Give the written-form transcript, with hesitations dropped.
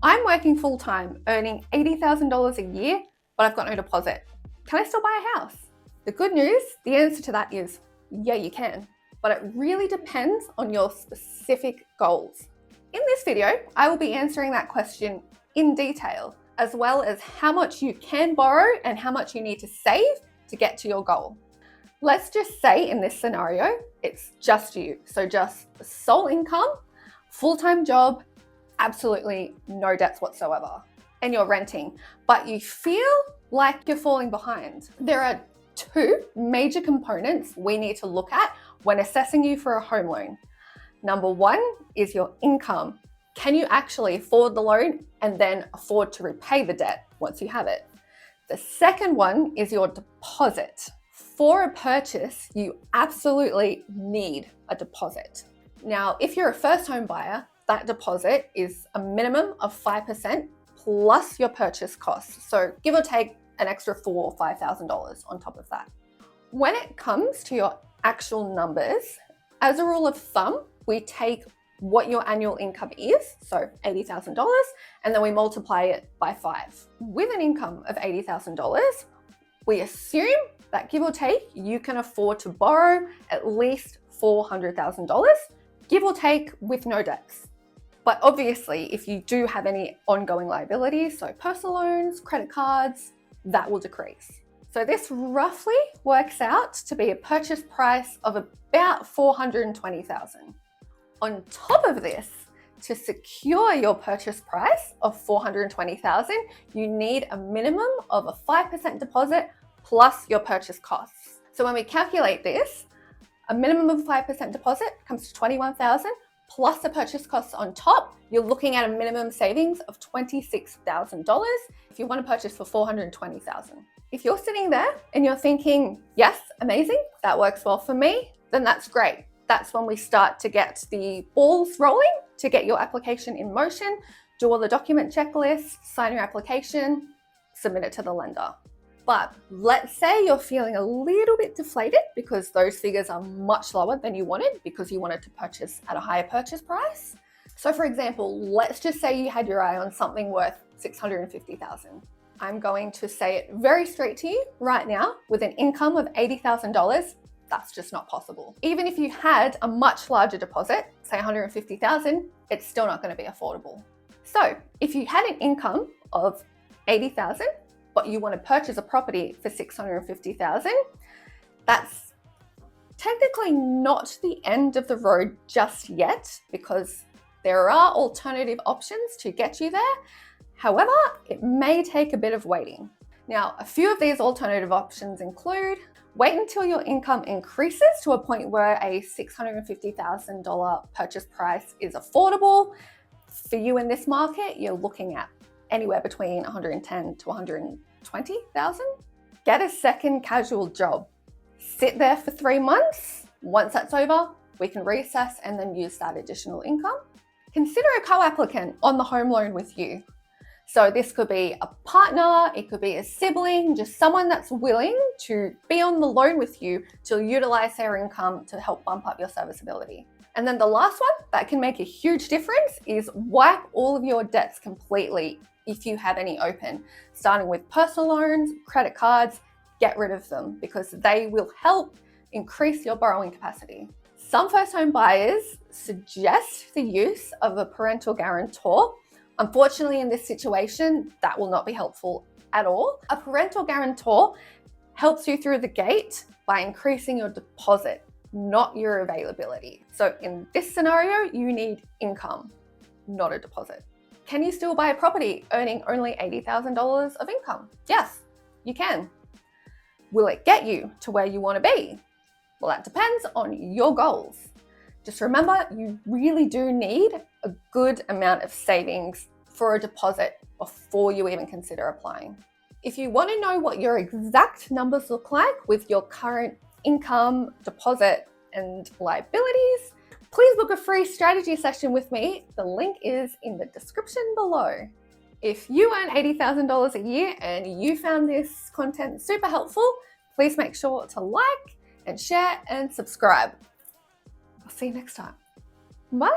I'm working full-time, earning $80,000 a year, but I've got no deposit. Can I still buy a house? The good news, the answer to that is, yeah, you can, but it really depends on your specific goals. In this video, I will be answering that question in detail, as well as how much you can borrow and how much you need to save to get to your goal. Let's just say in this scenario, it's just you. So just sole income, full-time job, absolutely no debts whatsoever, and you're renting, but you feel like you're falling behind. There are two major components we need to look at when assessing you for a home loan. Number one is your income. Can you actually afford the loan and then afford to repay the debt once you have it? The second one is your deposit. For a purchase, you absolutely need a deposit. Now, if you're a first home buyer, that deposit is a minimum of 5% plus your purchase costs. So give or take an extra $4,000 or $5,000 on top of that. When it comes to your actual numbers, as a rule of thumb, we take what your annual income is, so $80,000, and then we multiply it by 5. With an income of $80,000, we assume that give or take, you can afford to borrow at least $400,000, give or take with no debts. But obviously, if you do have any ongoing liabilities, so personal loans, credit cards, that will decrease. So this roughly works out to be a purchase price of about $420,000. On top of this, to secure your purchase price of $420,000, you need a minimum of a 5% deposit plus your purchase costs. So when we calculate this, a minimum of 5% deposit comes to $21,000 plus the purchase costs on top. You're looking at a minimum savings of $26,000 if you want to purchase for $420,000. If you're sitting there and you're thinking, yes, amazing, that works well for me, then that's great. That's when we start to get the balls rolling to get your application in motion, do all the document checklists, sign your application, submit it to the lender. But let's say you're feeling a little bit deflated because those figures are much lower than you wanted because you wanted to purchase at a higher purchase price. So for example, let's just say you had your eye on something worth $650,000. I'm going to say it very straight to you right now, with an income of $80,000, that's just not possible. Even if you had a much larger deposit, say $150,000, it's still not going to be affordable. So if you had an income of $80,000, but you want to purchase a property for $650,000, that's technically not the end of the road just yet, because there are alternative options to get you there. However, it may take a bit of waiting. Now, a few of these alternative options include wait until your income increases to a point where a $650,000 purchase price is affordable. For you in this market, you're looking at anywhere between $110,000 to $120,000. Get a second casual job. Sit there for 3 months. Once that's over, we can reassess and then use that additional income. Consider a co-applicant on the home loan with you. So this could be a partner, it could be a sibling, just someone that's willing to be on the loan with you to utilize their income to help bump up your serviceability. And then the last one that can make a huge difference is wipe all of your debts completely if you have any open, starting with personal loans, credit cards. Get rid of them because they will help increase your borrowing capacity. Some first home buyers suggest the use of a parental guarantor. Unfortunately, in this situation, that will not be helpful at all. A parental guarantor helps you through the gate by increasing your deposit, not your availability. So in this scenario, you need income, not a deposit. Can you still buy a property earning only $80,000 of income? Yes, you can. Will it get you to where you want to be? Well, that depends on your goals. Just remember, you really do need a good amount of savings for a deposit before you even consider applying. If you want to know what your exact numbers look like with your current income, deposit, and liabilities, please book a free strategy session with me. The link is in the description below. If you earn $80,000 a year and you found this content super helpful, please make sure to like and share and subscribe. I'll see you next time. Bye.